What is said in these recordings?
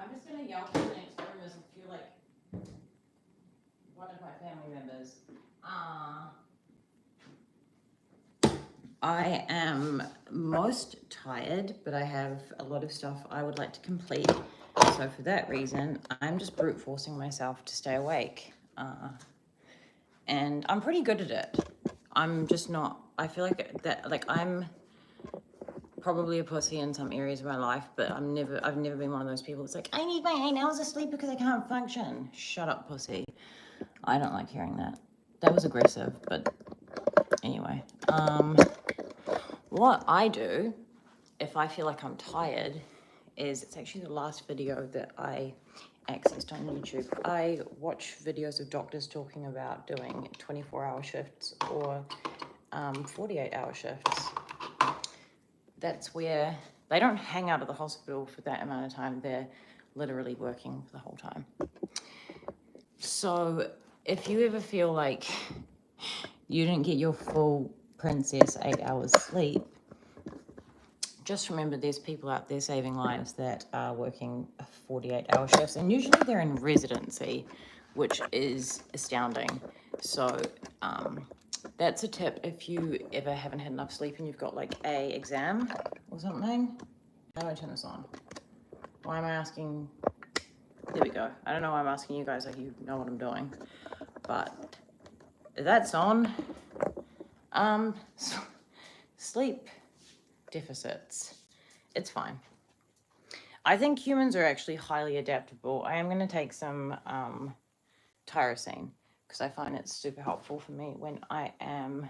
I'm just gonna yell from the next room as if you're like one of my family members. I am most tired, but I have a lot of stuff I would like to complete. So for that reason, I'm just brute forcing myself to stay awake. And I'm pretty good at it. I'm just not, I feel like that, like I'm probably a pussy in some areas of my life, but I've never been one of those people that's like, I need my 8 hours of sleep because I can't function. Shut up, pussy. I don't like hearing that. That was aggressive, but anyway. What I do if I feel like I'm tired is, it's actually the last video that I accessed on YouTube. I watch videos of doctors talking about doing 24-hour shifts or 48-hour shifts. That's where they don't hang out at the hospital for that amount of time. They're literally working the whole time. So if you ever feel like you didn't get your full princess 8 hours sleep, just remember there's people out there saving lives that are working 48-hour shifts, and usually they're in residency, which is astounding. So that's a tip if you ever haven't had enough sleep and you've got like a exam or something. How do I turn this on? Why am I asking? There we go. I don't know why I'm asking you guys like you know what I'm doing, but that's on. Sleep deficits. It's fine. I think humans are actually highly adaptable. I am going to take some tyrosine because I find it super helpful for me when I am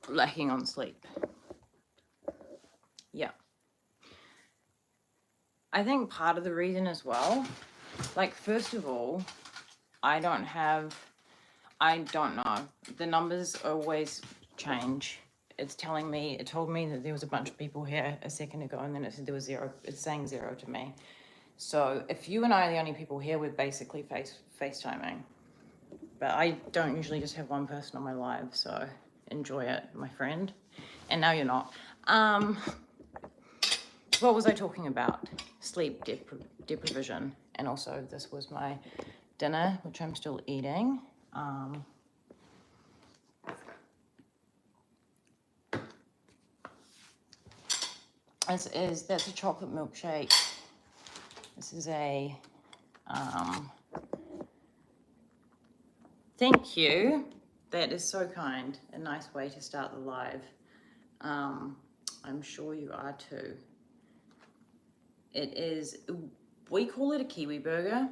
lacking on sleep. Yeah. I think part of the reason as well, like first of all, I don't know. The numbers always change. It told me that there was a bunch of people here a second ago, and then it said there was 0. It's saying 0 to me. So if you and I are the only people here, we're basically FaceTiming. But I don't usually just have one person on my live, so enjoy it, my friend. And now you're not. What was I talking about? Sleep deprivation. And also this was my dinner, which I'm still eating. That's a chocolate milkshake. This is a, thank you. That is so kind. A nice way to start the live. I'm sure you are too. It is, we call it a Kiwi burger.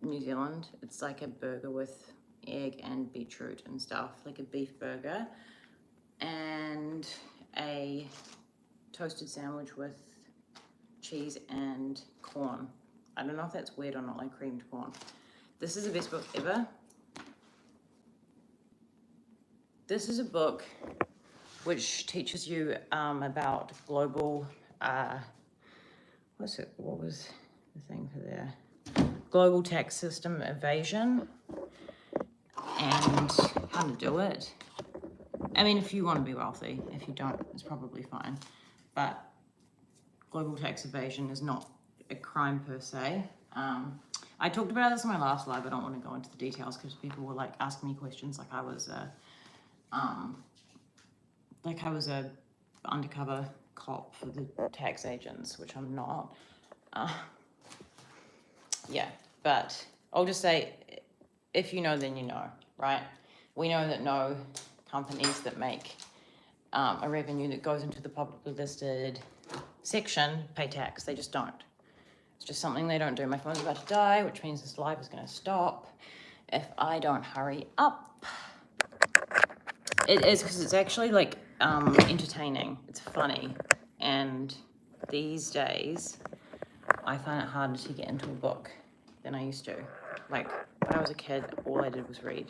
New Zealand. It's like a burger with egg and beetroot and stuff, like a beef burger. And a toasted sandwich with cheese and corn. I don't know if that's weird or not, like creamed corn. This is the best book ever. This is a book which teaches you about global, what was the thing for there? Global tax system evasion and how to do it. I mean, if you want to be wealthy, if you don't, it's probably fine. But global tax evasion is not a crime per se. I talked about this in my last live. I don't want to go into the details because people were like asking me questions like I was a undercover cop for the tax agents, which I'm not. Yeah, but I'll just say, if you know, then you know, right? We know that no companies that make a revenue that goes into the publicly listed section pay tax. They just don't. It's just something they don't do. My phone's about to die, which means this live is going to stop if I don't hurry up. It is because it's actually like entertaining. It's funny. And these days, I find it harder to get into a book than I used to. Like when I was a kid, all I did was read.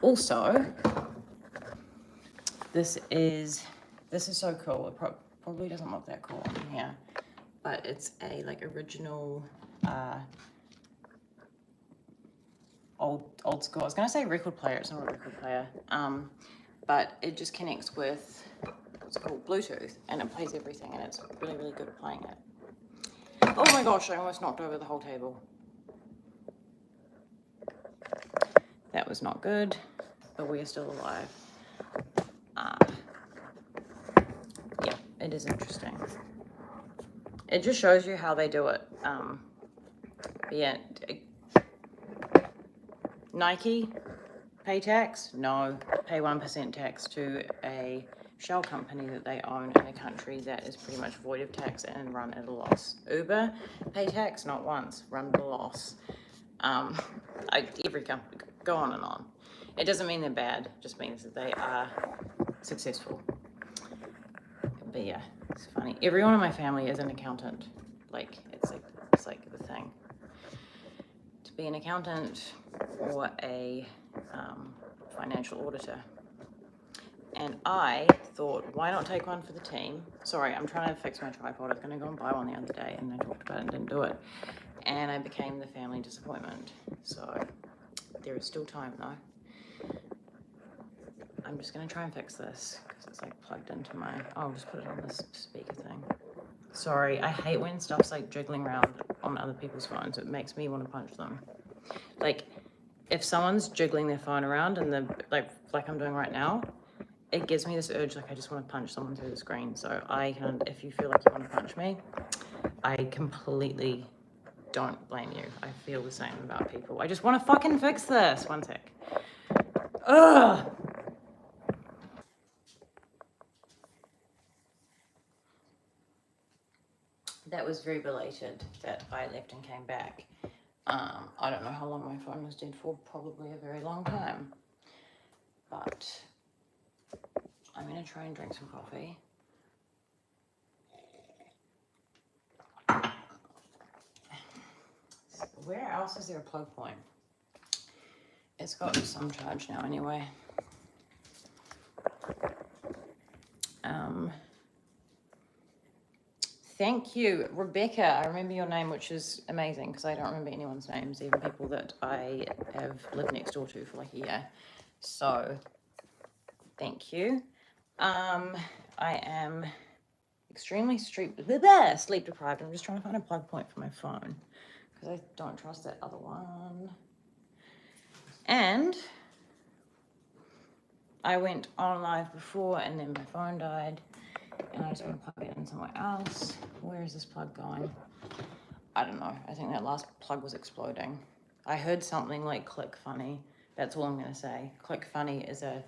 Also, this is so cool. It probably doesn't look that cool on here, but it's a like original old school. I was gonna say record player. It's not a record player, but it just connects with what's it called, Bluetooth, and it plays everything, and it's really, really good at playing it. Oh my gosh, I almost knocked over the whole table. That was not good, but we are still alive. Yeah, it is interesting. It just shows you how they do it. But yeah, Nike, pay tax? No, pay 1% tax to a shell company that they own in a country that is pretty much void of tax and run at a loss. Uber, pay tax? Not once, run at a loss. Every company, go on and on. It doesn't mean they're bad, it just means that they are successful. But yeah, it's funny. Everyone in my family is an accountant. It's like the thing. To be an accountant or a financial auditor. And I thought, why not take one for the team? Sorry, I'm trying to fix my tripod. I was going to go and buy one the other day, and I talked about it and didn't do it. And I became the family disappointment. So there is still time, though. I'm just going to try and fix this, because it's like plugged into my... Oh, I'll just put it on this speaker thing. Sorry, I hate when stuff's like jiggling around on other people's phones. It makes me want to punch them. Like, if someone's jiggling their phone around and they're like I'm doing right now, it gives me this urge, like I just want to punch someone through the screen. So if you feel like you want to punch me, I completely don't blame you. I feel the same about people. I just want to fucking fix this. One sec. Ugh. That was very belated that I left and came back. I don't know how long my phone was dead for, probably a very long time. But I'm gonna try and drink some coffee. Where else is there a plug point? It's got some charge now anyway. Thank you, Rebecca. I remember your name, which is amazing because I don't remember anyone's names, even people that I have lived next door to for like a year. So, thank you. I am extremely sleep deprived. I'm just trying to find a plug point for my phone because I don't trust that other one. And I went on live before and then my phone died. And I just want to plug it in somewhere else. Where is this plug going? I don't know. I think that last plug was exploding. I heard something like click funny. That's all I'm going to say. Click funny is a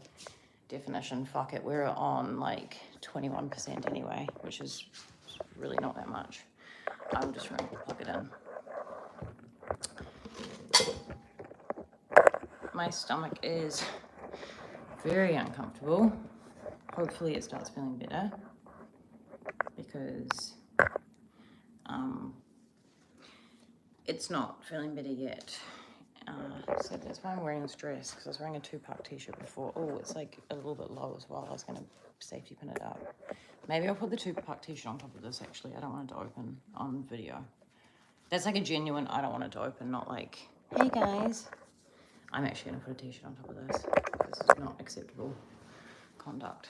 definition. Fuck it. We're on like 21% anyway, which is really not that much. I'm just trying to plug it in. My stomach is very uncomfortable. Hopefully it starts feeling better because it's not feeling better yet. So that's why I'm wearing this dress, because I was wearing a two-part t-shirt before. Oh, it's like a little bit low as well. I was going to safety pin it up. Maybe I'll put the two-part t-shirt on top of this, actually. I don't want it to open on video. That's like a genuine, I don't want it to open, not like, hey guys. I'm actually going to put a t-shirt on top of this. This is not acceptable conduct.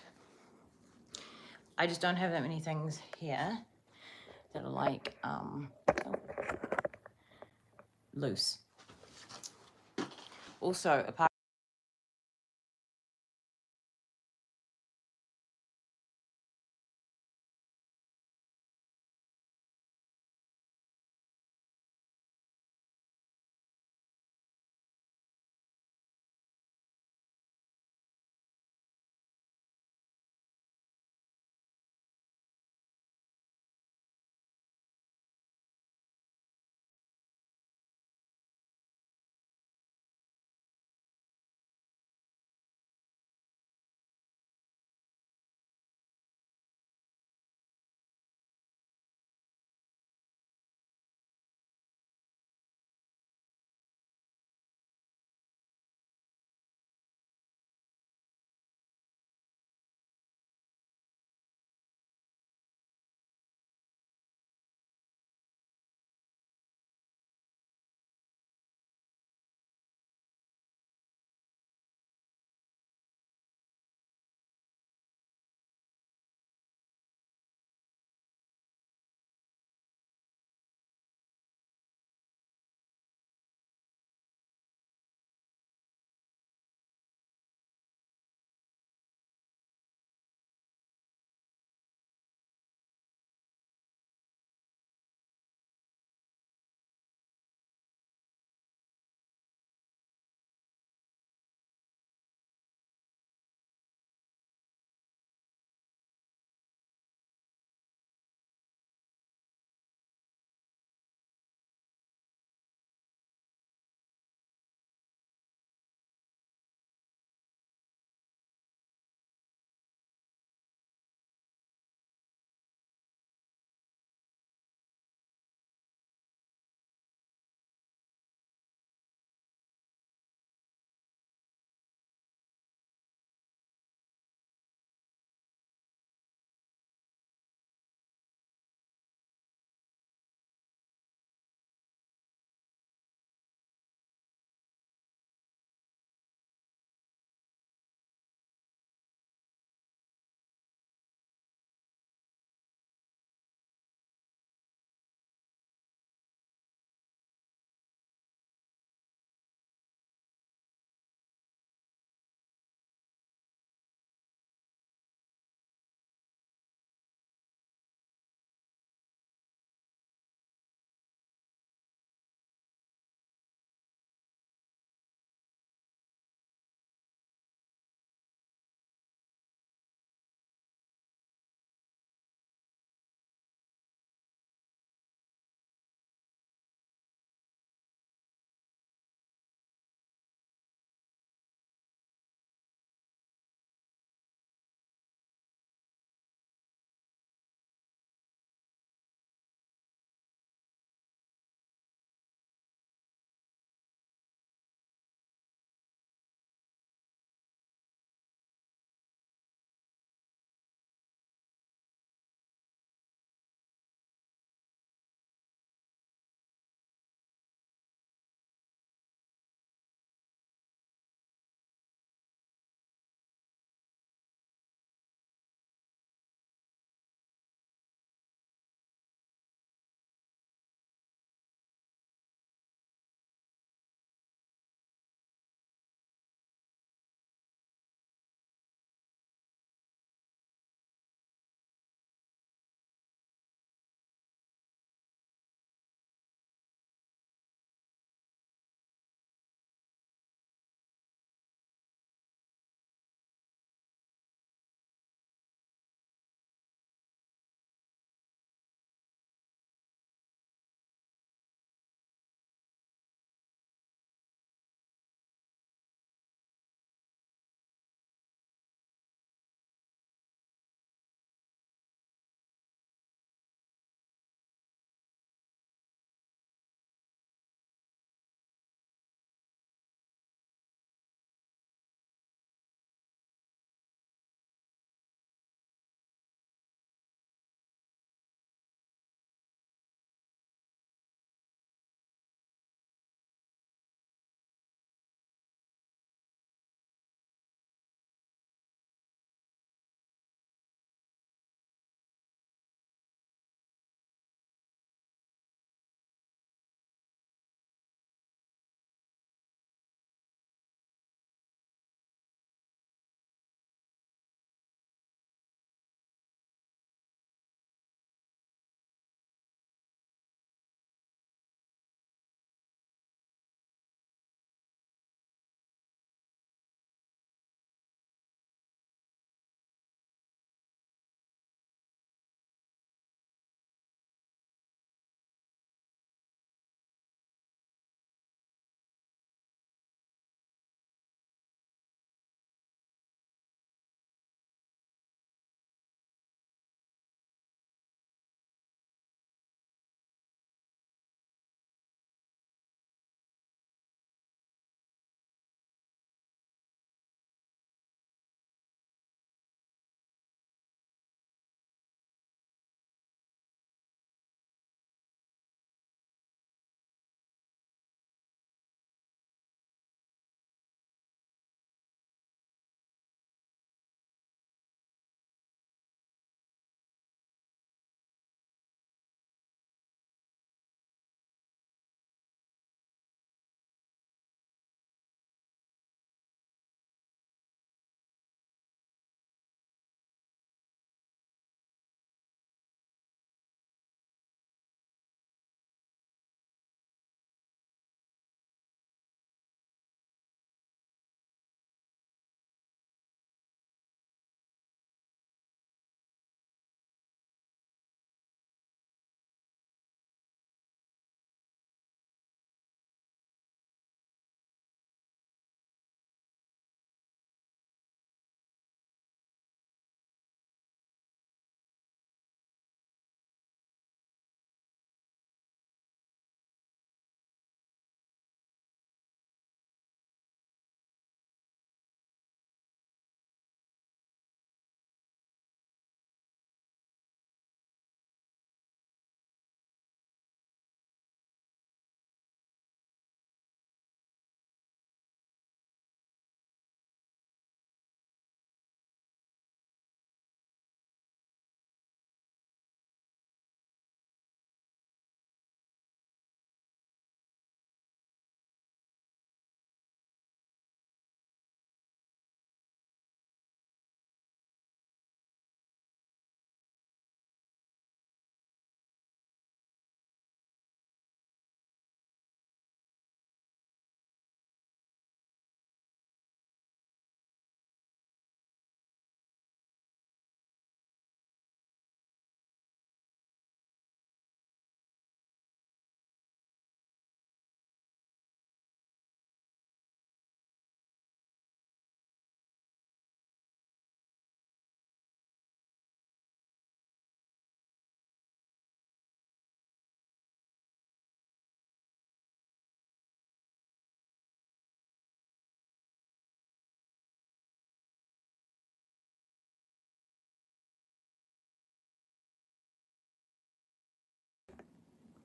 I just don't have that many things here that are like loose. Also, apart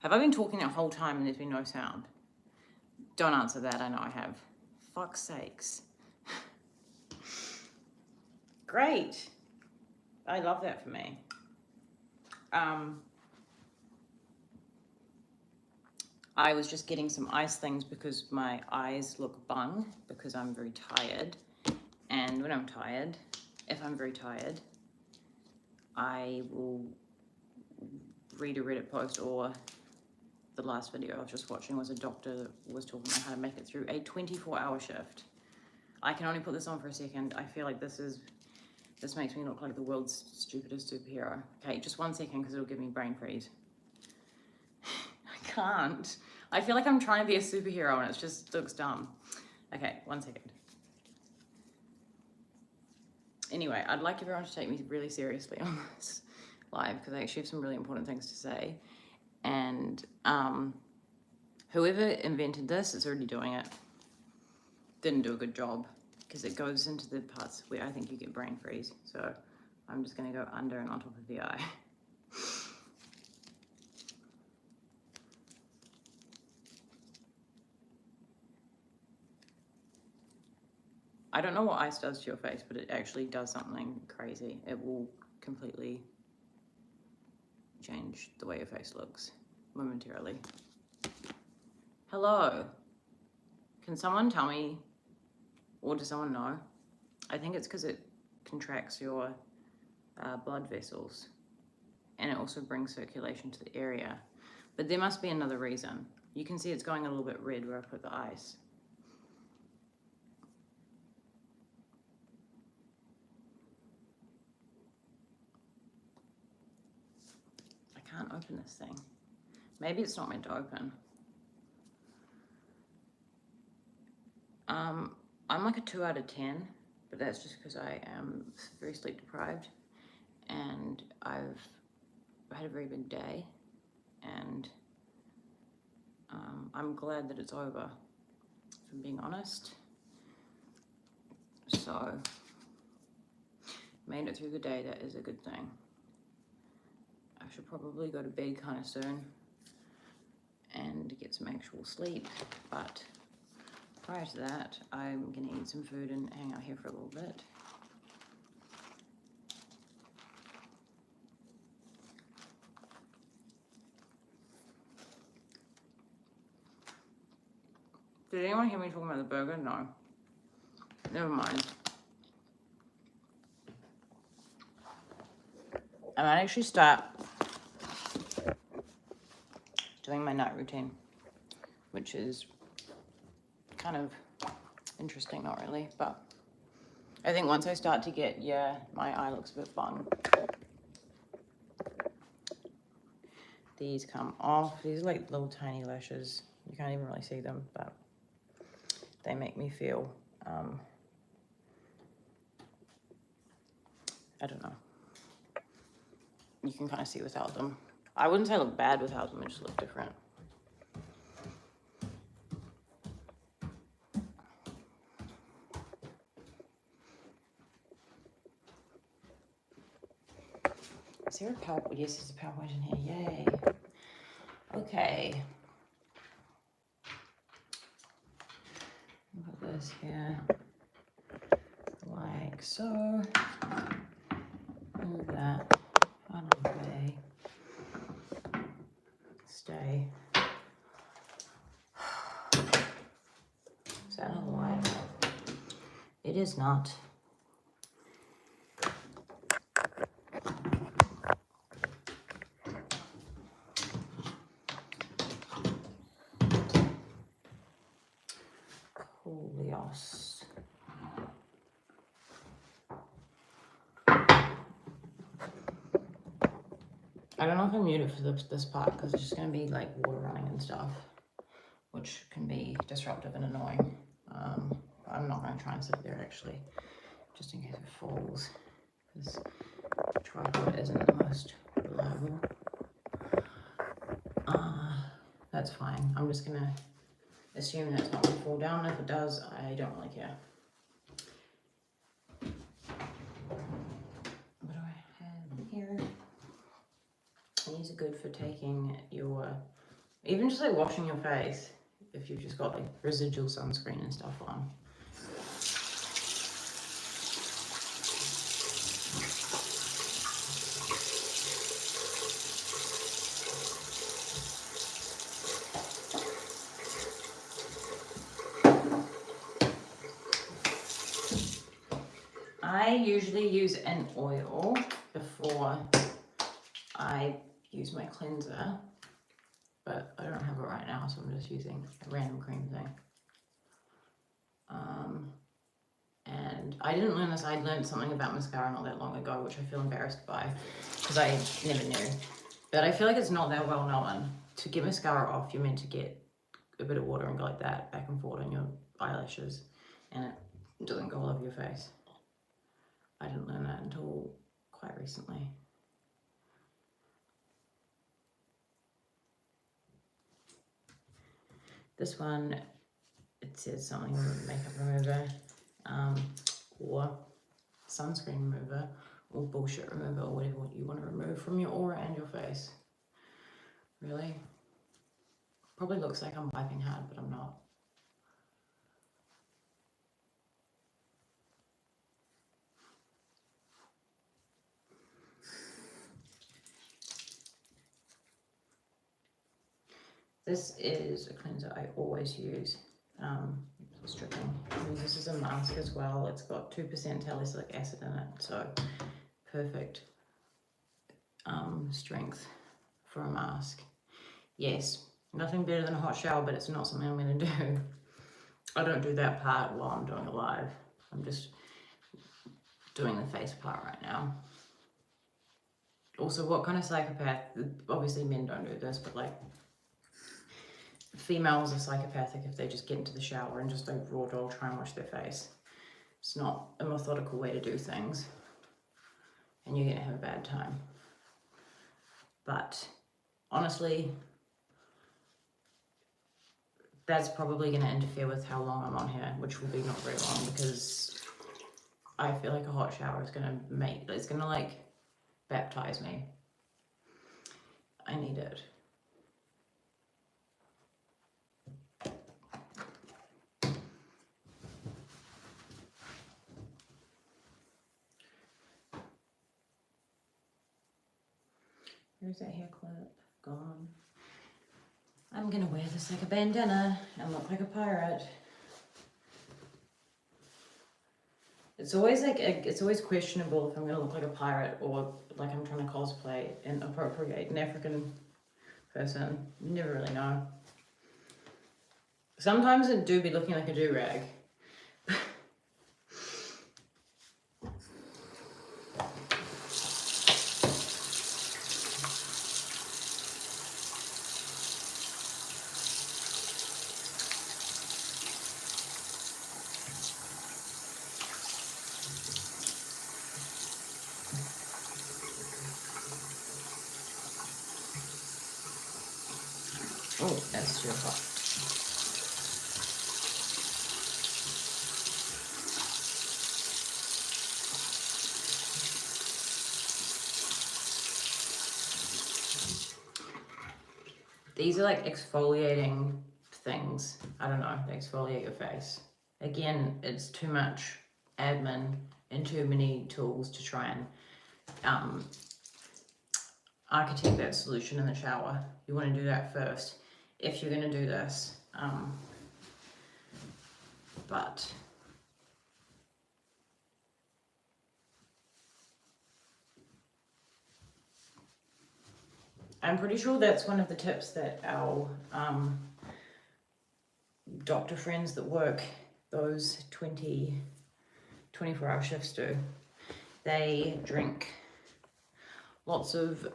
Have I been talking that whole time and there's been no sound? Don't answer that, I know I have. Fuck's sakes. Great. I love that for me. I was just getting some ice things because my eyes look bung because I'm very tired. And when I'm tired, if I'm very tired, I will read a Reddit post, or the last video I was just watching was a doctor that was talking about how to make it through a 24-hour shift. I can only put this on for a second. I feel like this makes me look like the world's stupidest superhero. Okay, just 1 second because it'll give me brain freeze. I can't. I feel like I'm trying to be a superhero and it just looks dumb. Okay, 1 second. Anyway, I'd like everyone to take me really seriously on this live because I actually have some really important things to say. And whoever invented this is already doing it. Didn't do a good job because it goes into the parts where I think you get brain freeze. So I'm just going to go under and on top of the eye. I don't know what ice does to your face, but it actually does something crazy. It will completely change the way your face looks momentarily. Hello. Can someone tell me, or does someone know? I think it's because it contracts your blood vessels and it also brings circulation to the area. But there must be another reason. You can see it's going a little bit red where I put the ice. I can't open this thing. Maybe it's not meant to open. I'm like a 2 out of 10, but that's just because I am very sleep deprived and I've had a very big day, and I'm glad that it's over, if I'm being honest. So, made it through the day, that is a good thing. I should probably go to bed kind of soon and get some actual sleep, but prior to that, I'm gonna eat some food and hang out here for a little bit. Did anyone hear me talking about the burger? No. Never mind. I might actually start doing my night routine, which is kind of interesting, not really, but I think once I start to get, my eye looks a bit bung. These come off. These are like little tiny lashes. You can't even really see them, but they make me feel, I don't know. You can kind of see without them. I wouldn't say I look bad without them, it just look different. Is there a PowerPoint? Yes, there's a PowerPoint in here. Yay. Okay. Put this here. Like so. Move that out of the way. Stay. Is that another light? It is not. Coolios. I don't know if I'm muted for this part because it's just going to be like water running and stuff, which can be disruptive and annoying. I'm not going to try and sit there actually, just in case it falls, because the tripod isn't the most reliable. That's fine. I'm just going to assume that it's not going to fall down. If it does, I don't really care. What do I have here? These are good for taking your Even just like washing your face, if you've just got like residual sunscreen and stuff on. I usually use an oil before I use my cleanser, but I don't have it right now, so I'm just using a random cream thing. And I didn't learn this, I learned something about mascara not that long ago, which I feel embarrassed by, because I never knew. But I feel like it's not that well known. To get mascara off, you're meant to get a bit of water and go like that, back and forth on your eyelashes, and it doesn't go all over your face. I didn't learn that until quite recently. This one, it says something makeup remover, or sunscreen remover, or bullshit remover, or whatever you want to remove from your aura and your face. Really? Probably looks like I'm wiping hard, but I'm not. This is a cleanser I always use. Stripping. This is a mask as well. It's got 2% salicylic acid in it, so perfect strength for a mask. Yes, nothing better than a hot shower, but it's not something I'm going to do. I don't do that part while I'm doing it live. I'm just doing the face part right now. Also, what kind of psychopath, obviously men don't do this, but like females are psychopathic if they just get into the shower and just like raw dog try and wash their face. It's not a methodical way to do things, and you're gonna have a bad time. But honestly, that's probably gonna interfere with how long I'm on here, which will be not very long, because I feel like a hot shower is gonna it's gonna like baptize me. I need it. Where's that hair clip? Gone. I'm gonna wear this like a bandana and look like a pirate. It's always like it's always questionable if I'm gonna look like a pirate or like I'm trying to cosplay and appropriate an African person. You never really know. Sometimes it do be looking like a do-rag. Oh, that's too hot. These are like exfoliating things. I don't know, they exfoliate your face. Again, it's too much admin and too many tools to try and architect that solution in the shower. You want to do that first if you're going to do this. But I'm pretty sure that's one of the tips that our doctor friends that work those 24-hour shifts do. They drink lots of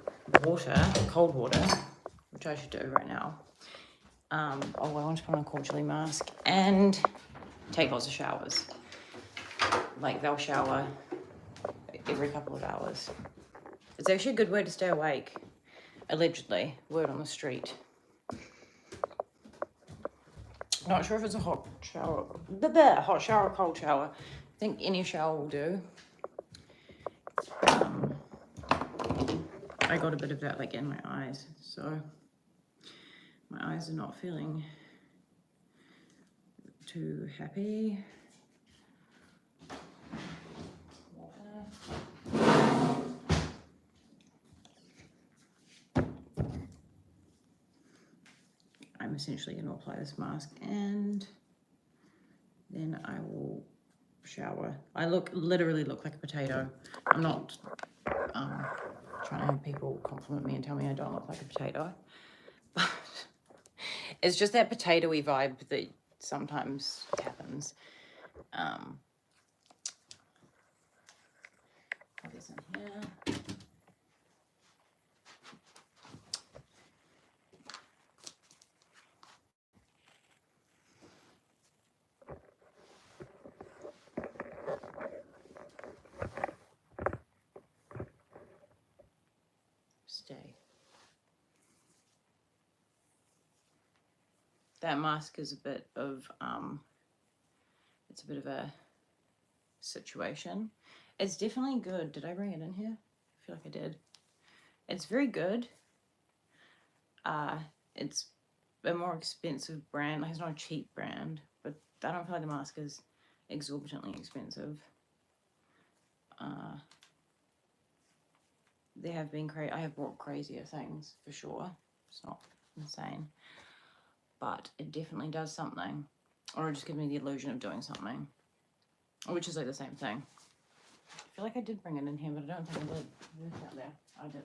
water, cold water, which I should do right now. I want to put on a cold chili mask and take lots of showers. Like they'll shower every couple of hours. It's actually a good way to stay awake, allegedly, word on the street. Not sure if it's a hot shower, hot shower or cold shower. I think any shower will do. I got a bit of that like in my eyes, so My eyes are not feeling too happy. I'm essentially going to apply this mask and then I will shower. I literally look like a potato. I'm not trying to have people compliment me and tell me I don't look like a potato. But it's just that potatoey vibe that sometimes happens. Put this in here. Stay. That mask is a bit of it's a bit of a situation. It's definitely good. Did I bring it in here? I feel like I did. It's very good. It's a more expensive brand. Like, it's not a cheap brand, but I don't feel like the mask is exorbitantly expensive. There have been I have bought crazier things for sure. It's not insane, but it definitely does something, or it just gives me the illusion of doing something, which is like the same thing. I feel like I did bring it in here, but I don't think I did. It's out there. I did.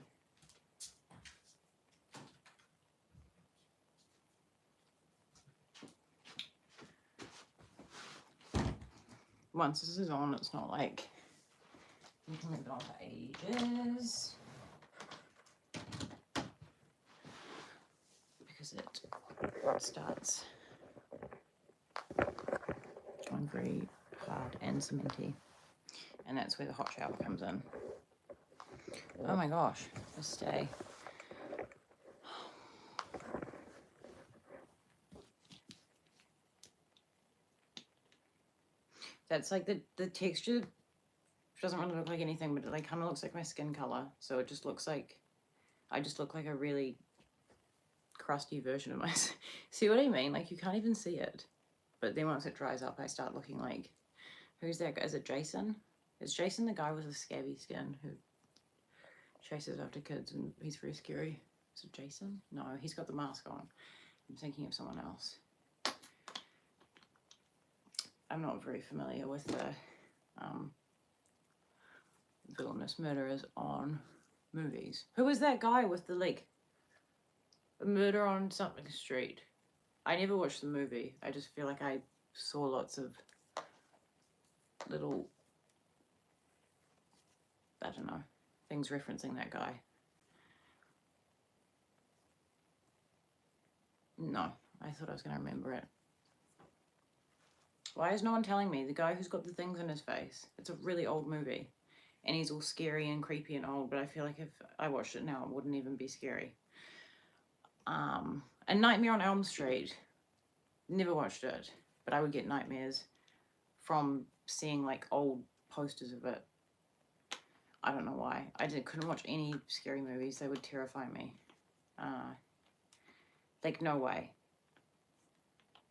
Once this is on, it's not like you can leave it on for ages because it starts going very hard and cementy, and that's where the hot shower comes in. Oh my gosh, the stay. That's like the texture doesn't really look like anything, but it like kind of looks like my skin color. So it just looks like I just look like a really crusty version of myself. See what I mean? Like, you can't even see it. But then once it dries up, I start looking like, who's that guy? Is it Jason? Is Jason the guy with the scabby skin who chases after kids and he's very scary? Is it Jason? No, he's got the mask on. I'm thinking of someone else. I'm not very familiar with the villainous murderers on movies. Who was that guy with the, like, Murder on something street? I never watched the movie. I just feel like I saw lots of little, I don't know, things referencing that guy. No, I thought I was going to remember it. Why is no one telling me? The guy who's got the things in his face. It's a really old movie. And he's all scary and creepy and old, but I feel like if I watched it now, it wouldn't even be scary. A Nightmare on Elm Street. Never watched it, but I would get nightmares from seeing like old posters of it. I don't know why. Couldn't watch any scary movies. They would terrify me. Like, no way.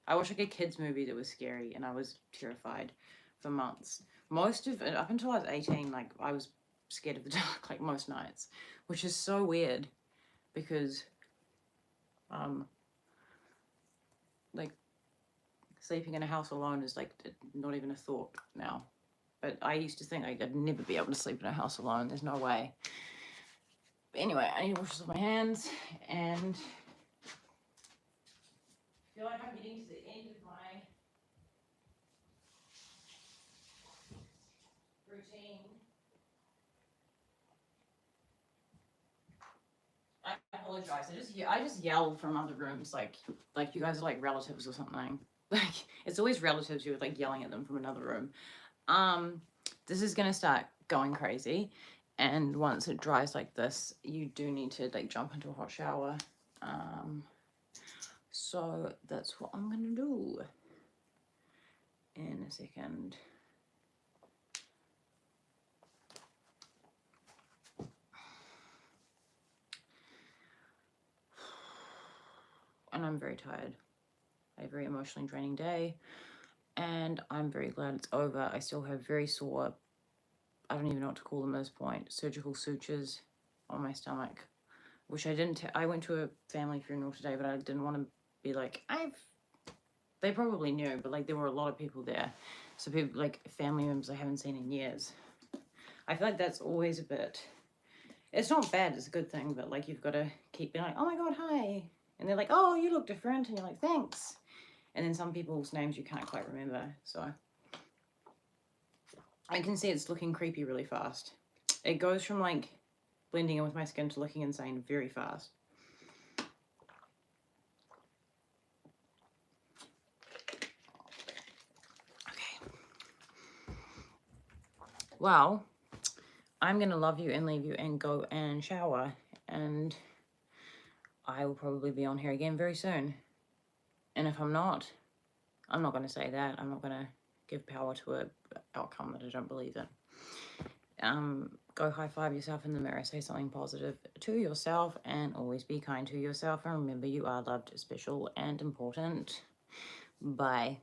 I watched like a kid's movie that was scary and I was terrified for months. Most of it, up until I was 18, like, I was scared of the dark like most nights, which is so weird because like, sleeping in a house alone is like not even a thought now. But I used to think I'd never be able to sleep in a house alone. There's no way. But anyway, I need to wash this off my hands, and I feel like I'm getting to the end of my routine. I apologize. I just yell from other rooms, like you guys are like relatives or something. Like, it's always relatives who are like yelling at them from another room. This is gonna start going crazy, and once it dries like this, you do need to like jump into a hot shower. So that's what I'm gonna do in a second. and I'm very tired. I had a very emotionally draining day, and I'm very glad it's over. I still have very sore, I don't even know what to call them at this point, surgical sutures on my stomach, which I didn't, I went to a family funeral today, but I didn't want to be like, they probably knew, but like there were a lot of people there. So people, like family members I haven't seen in years. I feel like that's always a bit, it's not bad, it's a good thing, but like you've got to keep being like, oh my God, hi. And they're like, oh, you look different. And you're like, thanks. And then some people's names you can't quite remember. So I can see it's looking creepy really fast. It goes from like blending in with my skin to looking insane very fast. Okay. Well, I'm going to love you and leave you and go and shower. And I will probably be on here again very soon. And if I'm not going to say that. I'm not going to give power to an outcome that I don't believe in. Go high five yourself in the mirror. Say something positive to yourself and always be kind to yourself. And remember, you are loved, special, and important. Bye.